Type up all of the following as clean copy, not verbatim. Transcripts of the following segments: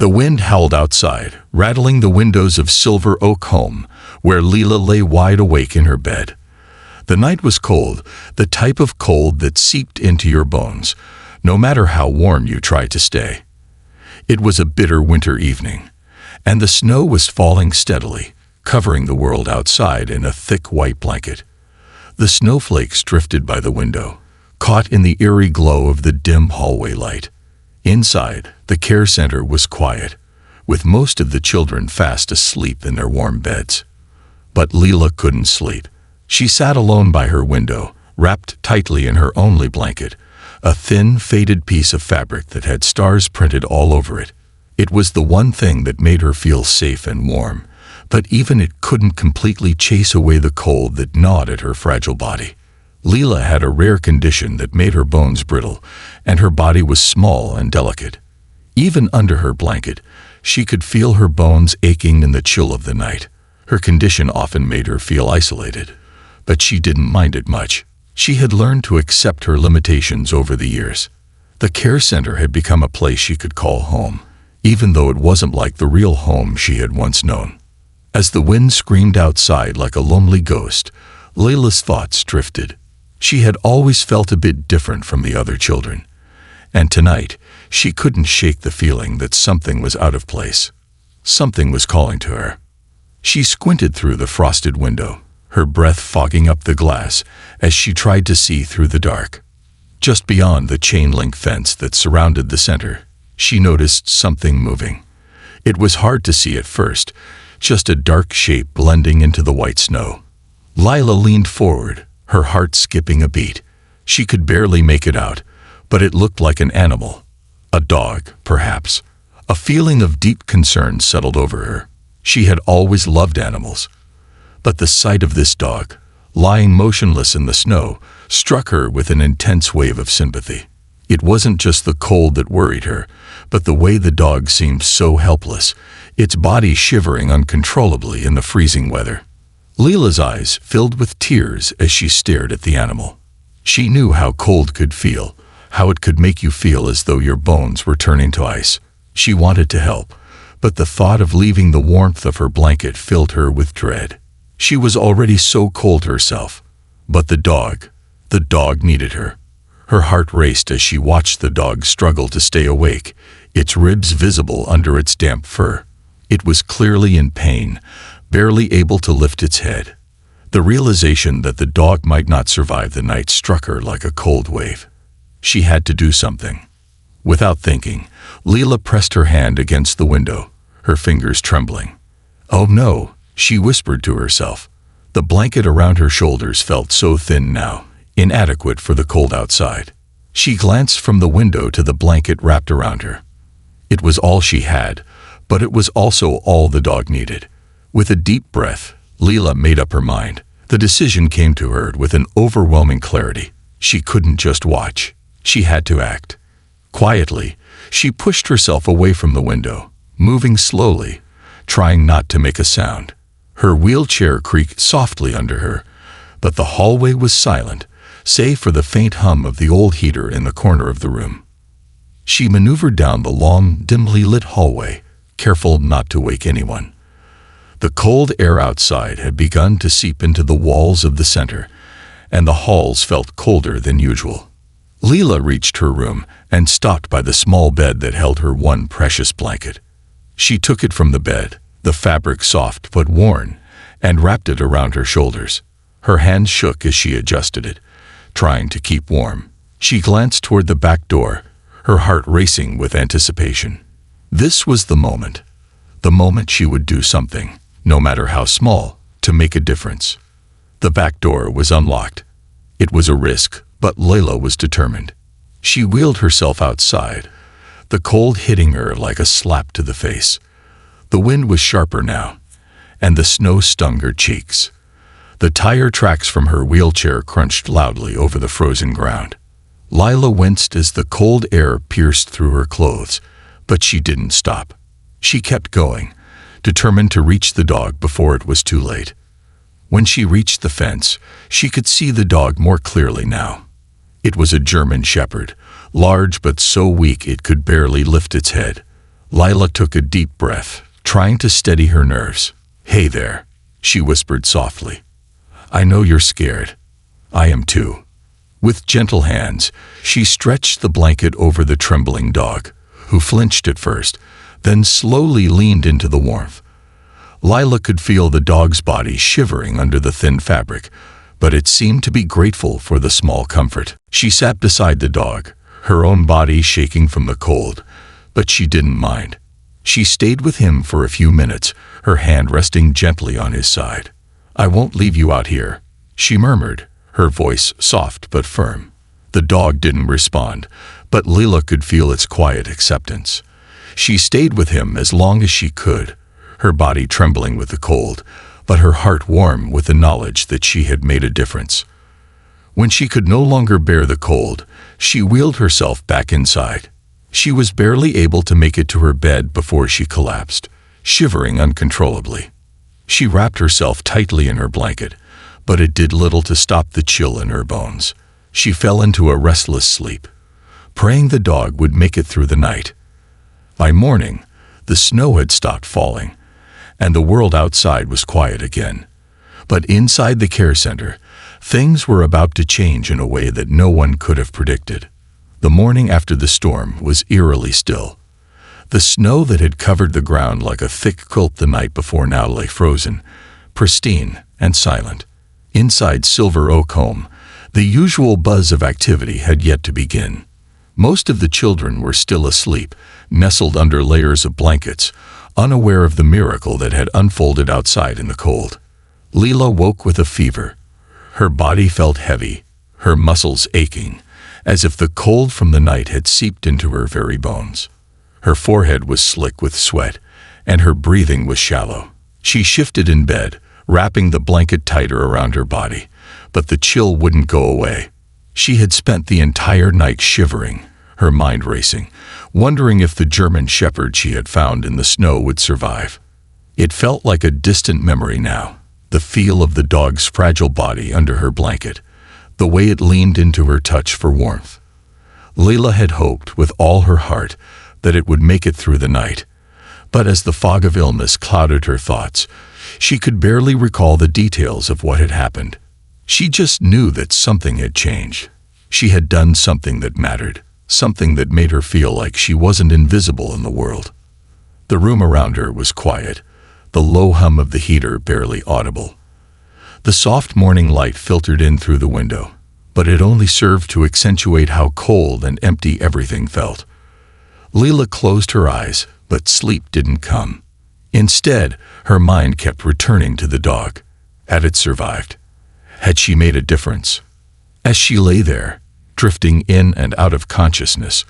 The wind howled outside, rattling the windows of Silver Oak home, where Leela lay wide awake in her bed. The night was cold, the type of cold that seeped into your bones, no matter how warm you tried to stay. It was a bitter winter evening, and the snow was falling steadily, covering the world outside in a thick white blanket. The snowflakes drifted by the window, caught in the eerie glow of the dim hallway light. Inside, the care center was quiet, with most of the children fast asleep in their warm beds. But Leela couldn't sleep. She sat alone by her window, wrapped tightly in her only blanket, a thin, faded piece of fabric that had stars printed all over it. It was the one thing that made her feel safe and warm, but even it couldn't completely chase away the cold that gnawed at her fragile body. Leela had a rare condition that made her bones brittle, and her body was small and delicate. Even under her blanket, she could feel her bones aching in the chill of the night. Her condition often made her feel isolated, but she didn't mind it much. She had learned to accept her limitations over the years. The care center had become a place she could call home, even though it wasn't like the real home she had once known. As the wind screamed outside like a lonely ghost, Leela's thoughts drifted. She had always felt a bit different from the other children, and tonight she couldn't shake the feeling that something was out of place. Something was calling to her. She squinted through the frosted window, her breath fogging up the glass as she tried to see through the dark. Just beyond the chain-link fence that surrounded the center, she noticed something moving. It was hard to see at first, just a dark shape blending into the white snow. Lila leaned forward, her heart skipping a beat. She could barely make it out, but it looked like an animal. A dog, perhaps. A feeling of deep concern settled over her. She had always loved animals. But the sight of this dog, lying motionless in the snow, struck her with an intense wave of sympathy. It wasn't just the cold that worried her, but the way the dog seemed so helpless, its body shivering uncontrollably in the freezing weather. Leela's eyes filled with tears as she stared at the animal. She knew how cold could feel, how it could make you feel as though your bones were turning to ice. She wanted to help, but the thought of leaving the warmth of her blanket filled her with dread. She was already so cold herself, but the dog needed her. Her heart raced as she watched the dog struggle to stay awake, its ribs visible under its damp fur. It was clearly in pain, barely able to lift its head. The realization that the dog might not survive the night struck her like a cold wave. She had to do something. Without thinking, Leela pressed her hand against the window, her fingers trembling. "Oh no," she whispered to herself. The blanket around her shoulders felt so thin now, inadequate for the cold outside. She glanced from the window to the blanket wrapped around her. It was all she had, but it was also all the dog needed. With a deep breath, Leela made up her mind. The decision came to her with an overwhelming clarity. She couldn't just watch. She had to act. Quietly, she pushed herself away from the window, moving slowly, trying not to make a sound. Her wheelchair creaked softly under her, but the hallway was silent, save for the faint hum of the old heater in the corner of the room. She maneuvered down the long, dimly lit hallway, careful not to wake anyone. The cold air outside had begun to seep into the walls of the center, and the halls felt colder than usual. Leela reached her room and stopped by the small bed that held her one precious blanket. She took it from the bed, the fabric soft but worn, and wrapped it around her shoulders. Her hands shook as she adjusted it, trying to keep warm. She glanced toward the back door, her heart racing with anticipation. This was the moment she would do something, no matter how small, to make a difference. The back door was unlocked. It was a risk, but Leila was determined. She wheeled herself outside, the cold hitting her like a slap to the face. The wind was sharper now, and the snow stung her cheeks. The tire tracks from her wheelchair crunched loudly over the frozen ground. Leila winced as the cold air pierced through her clothes, but she didn't stop. She kept going, determined to reach the dog before it was too late. When she reached the fence, she could see the dog more clearly now. It was a German shepherd, large but so weak it could barely lift its head. Lila took a deep breath, trying to steady her nerves. "Hey there," she whispered softly. "I know you're scared. I am too." With gentle hands, she stretched the blanket over the trembling dog, who flinched at first, then slowly leaned into the warmth. Lila could feel the dog's body shivering under the thin fabric, but it seemed to be grateful for the small comfort. She sat beside the dog, her own body shaking from the cold, but she didn't mind. She stayed with him for a few minutes, her hand resting gently on his side. "I won't leave you out here," she murmured, her voice soft but firm. The dog didn't respond, but Lila could feel its quiet acceptance. She stayed with him as long as she could, her body trembling with the cold, but her heart warm with the knowledge that she had made a difference. When she could no longer bear the cold, she wheeled herself back inside. She was barely able to make it to her bed before she collapsed, shivering uncontrollably. She wrapped herself tightly in her blanket, but it did little to stop the chill in her bones. She fell into a restless sleep, praying the dog would make it through the night. By morning, the snow had stopped falling, and the world outside was quiet again. But inside the care center, things were about to change in a way that no one could have predicted. The morning after the storm was eerily still. The snow that had covered the ground like a thick quilt the night before now lay frozen, pristine and silent. Inside Silver Oak Home, the usual buzz of activity had yet to begin. Most of the children were still asleep, nestled under layers of blankets, unaware of the miracle that had unfolded outside in the cold. Lila woke with a fever. Her body felt heavy, her muscles aching, as if the cold from the night had seeped into her very bones. Her forehead was slick with sweat, and her breathing was shallow. She shifted in bed, wrapping the blanket tighter around her body, but the chill wouldn't go away. She had spent the entire night shivering, her mind racing, wondering if the German shepherd she had found in the snow would survive. It felt like a distant memory now, the feel of the dog's fragile body under her blanket, the way it leaned into her touch for warmth. Lila had hoped with all her heart that it would make it through the night, but as the fog of illness clouded her thoughts, she could barely recall the details of what had happened. She just knew that something had changed. She had done something that mattered, something that made her feel like she wasn't invisible in the world. The room around her was quiet, the low hum of the heater barely audible. The soft morning light filtered in through the window, but it only served to accentuate how cold and empty everything felt. Lila closed her eyes, but sleep didn't come. Instead, her mind kept returning to the dog. Had it survived? Had she made a difference? As she lay there, drifting in and out of consciousness,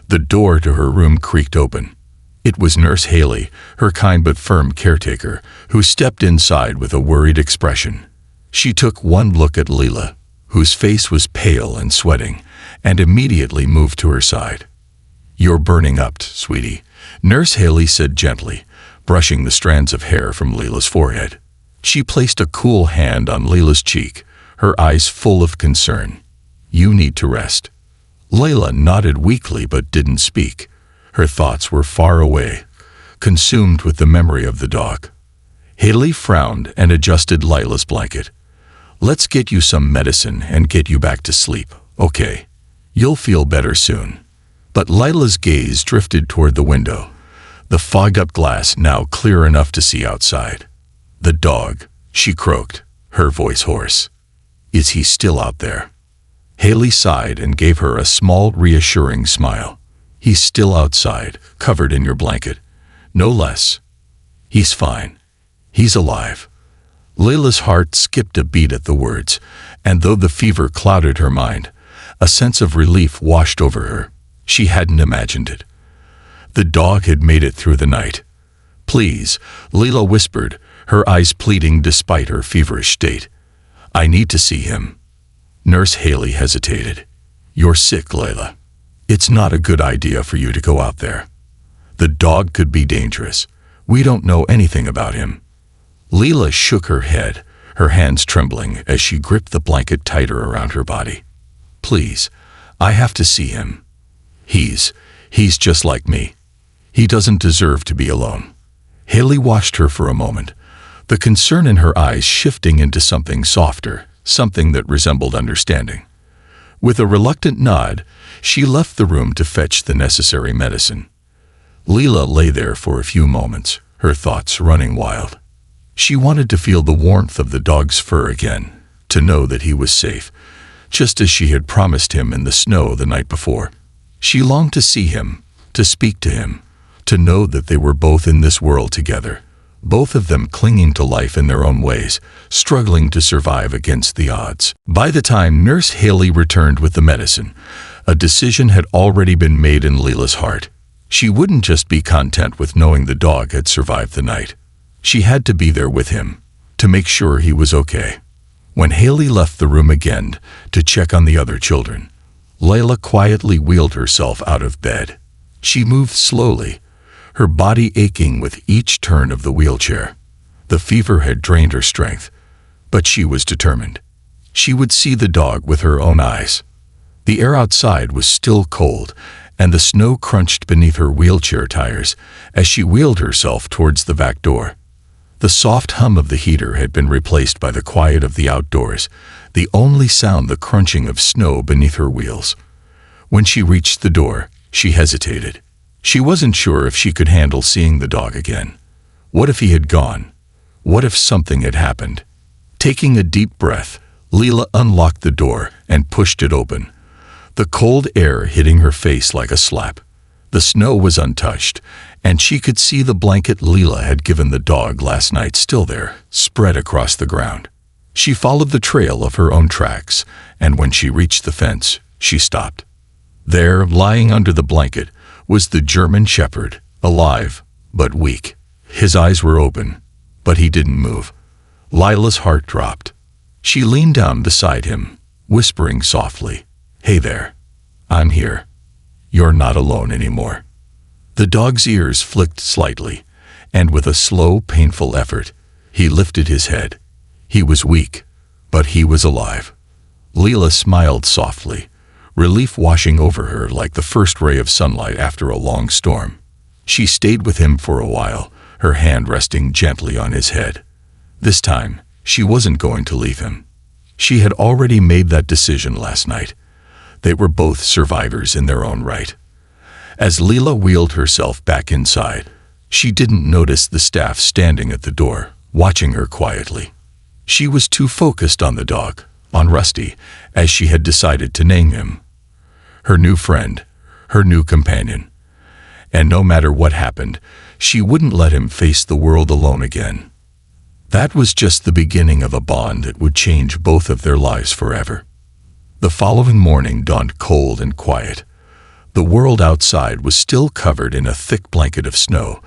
the door to her room creaked open. It was Nurse Haley, her kind but firm caretaker, who stepped inside with a worried expression. She took one look at Lila, whose face was pale and sweating, and immediately moved to her side. "You're burning up, sweetie," Nurse Haley said gently, brushing the strands of hair from Lila's forehead. She placed a cool hand on Lila's cheek, her eyes full of concern. "You need to rest." Lila nodded weakly but didn't speak. Her thoughts were far away, consumed with the memory of the dog. Haley frowned and adjusted Lila's blanket. "Let's get you some medicine and get you back to sleep, okay? You'll feel better soon." But Lila's gaze drifted toward the window, the fogged-up glass now clear enough to see outside. "The dog," she croaked, her voice hoarse. "Is he still out there?" Haley sighed and gave her a small, reassuring smile. "He's still outside, covered in your blanket. No less. He's fine. He's alive." Layla's heart skipped a beat at the words, and though the fever clouded her mind, a sense of relief washed over her. She hadn't imagined it. The dog had made it through the night. "Please," Layla whispered, her eyes pleading despite her feverish state. "I need to see him." Nurse Haley hesitated. "You're sick, Layla. It's not a good idea for you to go out there. The dog could be dangerous. We don't know anything about him." Layla shook her head, her hands trembling as she gripped the blanket tighter around her body. "Please, I have to see him. He's just like me. He doesn't deserve to be alone. Haley watched her for a moment, the concern in her eyes shifting into something softer, something that resembled understanding. With a reluctant nod, she left the room to fetch the necessary medicine. Leela lay there for a few moments, her thoughts running wild. She wanted to feel the warmth of the dog's fur again, to know that he was safe, just as she had promised him in the snow the night before. She longed to see him, to speak to him, to know that they were both in this world together, both of them clinging to life in their own ways, struggling to survive against the odds. By the time Nurse Haley returned with the medicine, a decision had already been made in Leela's heart. She wouldn't just be content with knowing the dog had survived the night. She had to be there with him, to make sure he was okay. When Haley left the room again to check on the other children, Layla quietly wheeled herself out of bed. She moved slowly, her body aching with each turn of the wheelchair. The fever had drained her strength, but she was determined. She would see the dog with her own eyes. The air outside was still cold, and the snow crunched beneath her wheelchair tires as she wheeled herself towards the back door. The soft hum of the heater had been replaced by the quiet of the outdoors, the only sound the crunching of snow beneath her wheels. When she reached the door, she hesitated. She wasn't sure if she could handle seeing the dog again. What if he had gone? What if something had happened? Taking a deep breath, Leela unlocked the door and pushed it open, the cold air hitting her face like a slap. The snow was untouched, and she could see the blanket Leela had given the dog last night still there, spread across the ground. She followed the trail of her own tracks, and when she reached the fence, she stopped. There, lying under the blanket, was the German Shepherd, alive, but weak. His eyes were open, but he didn't move. Lila's heart dropped. She leaned down beside him, whispering softly, "Hey there. I'm here. You're not alone anymore." The dog's ears flicked slightly, and with a slow, painful effort, he lifted his head. He was weak, but he was alive. Leela smiled softly, relief washing over her like the first ray of sunlight after a long storm. She stayed with him for a while, her hand resting gently on his head. This time, she wasn't going to leave him. She had already made that decision last night. They were both survivors in their own right. As Leela wheeled herself back inside, she didn't notice the staff standing at the door, watching her quietly. She was too focused on the dog, on Rusty, as she had decided to name him. Her new friend, her new companion. And no matter what happened, she wouldn't let him face the world alone again. That was just the beginning of a bond that would change both of their lives forever. The following morning dawned cold and quiet. The world outside was still covered in a thick blanket of snow,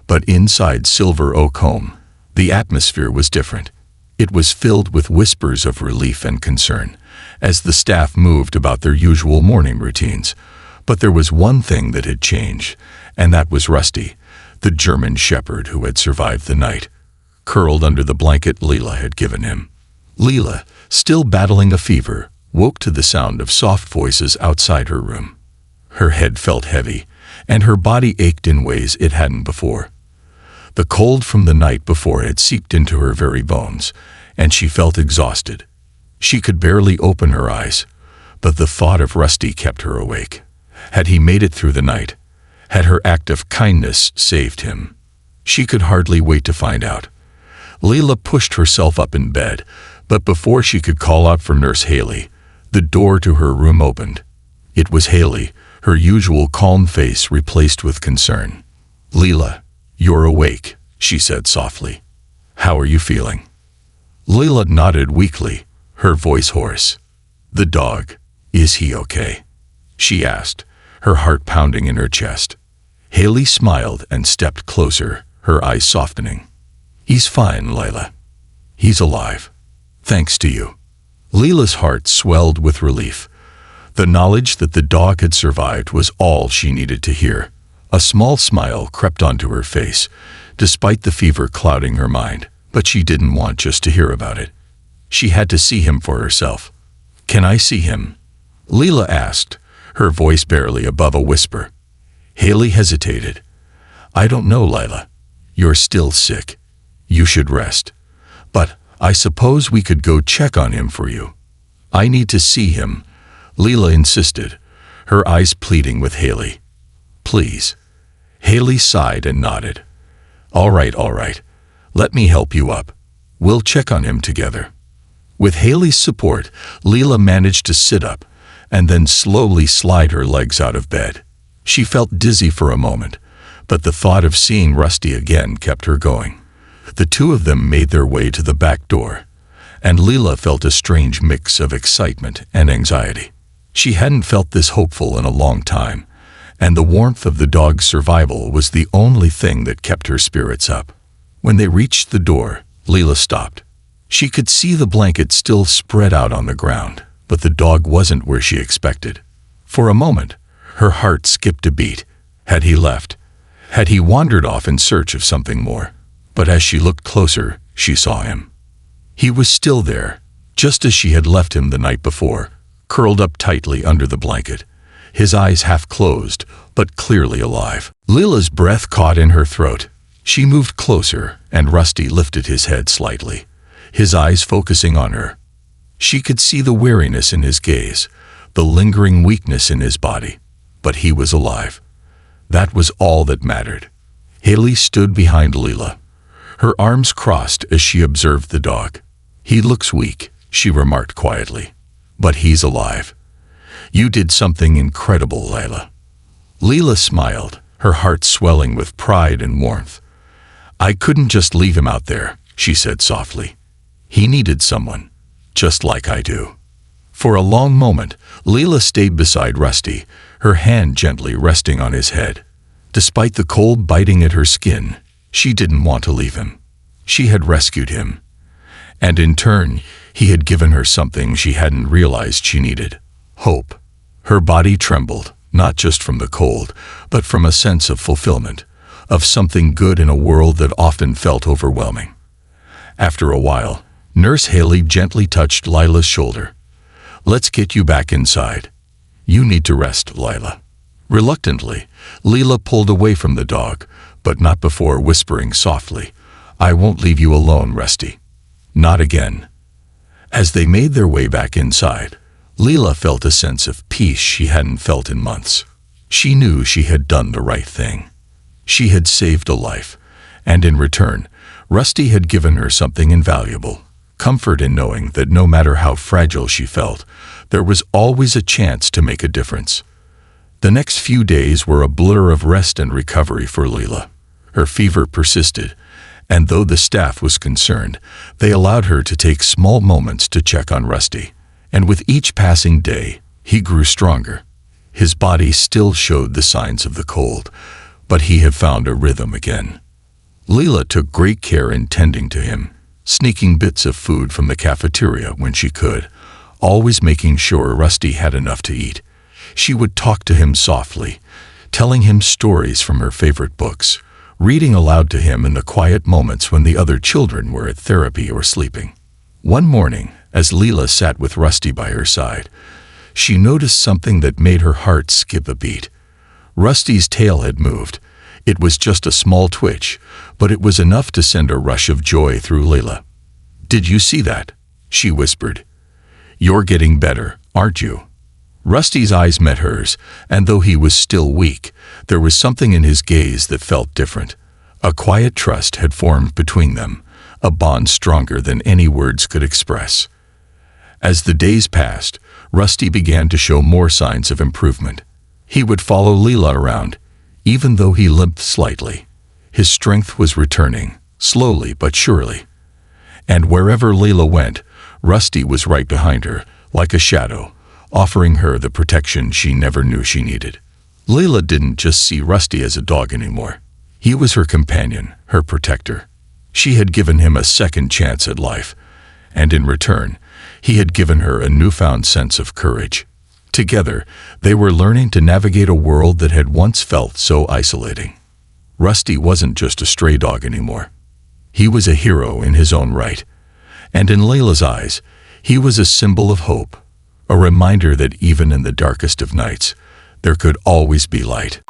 but inside Silver Oak home, the atmosphere was different. It was filled with whispers of relief and concern, as the staff moved about their usual morning routines. But there was one thing that had changed, and that was Rusty, the German Shepherd who had survived the night, curled under the blanket Leela had given him. Leela, still battling a fever, woke to the sound of soft voices outside her room. Her head felt heavy, and her body ached in ways it hadn't before. The cold from the night before had seeped into her very bones, and she felt exhausted. She could barely open her eyes, but the thought of Rusty kept her awake. Had he made it through the night? Had her act of kindness saved him? She could hardly wait to find out. Leela pushed herself up in bed, but before she could call out for Nurse Haley, the door to her room opened. It was Haley, her usual calm face replaced with concern. "Leela, you're awake," she said softly. "How are you feeling?" Leela nodded weakly, her voice hoarse. "The dog, is he okay?" she asked, her heart pounding in her chest. Haley smiled and stepped closer, her eyes softening. "He's fine, Leela. He's alive. Thanks to you." Leela's heart swelled with relief. The knowledge that the dog had survived was all she needed to hear. A small smile crept onto her face, despite the fever clouding her mind, but she didn't want just to hear about it. She had to see him for herself. "Can I see him?" Leela asked, her voice barely above a whisper. Haley hesitated. "I don't know, Lila. You're still sick. You should rest. But I suppose we could go check on him for you." "I need to see him," Leela insisted, her eyes pleading with Haley. "Please." Haley sighed and nodded. All right. Let me help you up. We'll check on him together." With Haley's support, Leela managed to sit up and then slowly slide her legs out of bed. She felt dizzy for a moment, but the thought of seeing Rusty again kept her going. The two of them made their way to the back door, and Leela felt a strange mix of excitement and anxiety. She hadn't felt this hopeful in a long time, and the warmth of the dog's survival was the only thing that kept her spirits up. When they reached the door, Leela stopped. She could see the blanket still spread out on the ground, but the dog wasn't where she expected. For a moment, her heart skipped a beat. Had he left? Had he wandered off in search of something more? But as she looked closer, she saw him. He was still there, just as she had left him the night before, curled up tightly under the blanket, his eyes half closed, but clearly alive. Leela's breath caught in her throat. She moved closer, and Rusty lifted his head slightly, his eyes focusing on her. She could see the weariness in his gaze, the lingering weakness in his body, but he was alive. That was all that mattered. Haley stood behind Leela, her arms crossed as she observed the dog. "He looks weak," she remarked quietly, "but he's alive. You did something incredible, Leila." Leela smiled, her heart swelling with pride and warmth. "I couldn't just leave him out there," she said softly. "He needed someone, just like I do." For a long moment, Leela stayed beside Rusty, her hand gently resting on his head. Despite the cold biting at her skin, she didn't want to leave him. She had rescued him, and in turn, he had given her something she hadn't realized she needed: hope. Her body trembled, not just from the cold, but from a sense of fulfillment, of something good in a world that often felt overwhelming. After a while, Nurse Haley gently touched Lila's shoulder. "Let's get you back inside. You need to rest, Lila." Reluctantly, Leela pulled away from the dog, but not before whispering softly, "I won't leave you alone, Rusty. Not again." As they made their way back inside, Leela felt a sense of peace she hadn't felt in months. She knew she had done the right thing. She had saved a life, and in return, Rusty had given her something invaluable: comfort in knowing that no matter how fragile she felt, there was always a chance to make a difference. The next few days were a blur of rest and recovery for Leela. Her fever persisted, and though the staff was concerned, they allowed her to take small moments to check on Rusty. And with each passing day, he grew stronger. His body still showed the signs of the cold, but he had found a rhythm again. Leela took great care in tending to him, sneaking bits of food from the cafeteria when she could, always making sure Rusty had enough to eat. She would talk to him softly, telling him stories from her favorite books, reading aloud to him in the quiet moments when the other children were at therapy or sleeping. One morning, as Leela sat with Rusty by her side, she noticed something that made her heart skip a beat. Rusty's tail had moved. It was just a small twitch, but it was enough to send a rush of joy through Leela. "Did you see that?" she whispered. "You're getting better, aren't you?" Rusty's eyes met hers, and though he was still weak, there was something in his gaze that felt different. A quiet trust had formed between them, a bond stronger than any words could express. As the days passed, Rusty began to show more signs of improvement. He would follow Leela around, even though he limped slightly. His strength was returning, slowly but surely. And wherever Leela went, Rusty was right behind her, like a shadow, offering her the protection she never knew she needed. Leela didn't just see Rusty as a dog anymore. He was her companion, her protector. She had given him a second chance at life, and in return, he had given her a newfound sense of courage. Together, they were learning to navigate a world that had once felt so isolating. Rusty wasn't just a stray dog anymore. He was a hero in his own right, and in Leila's eyes, he was a symbol of hope, a reminder that even in the darkest of nights, there could always be light.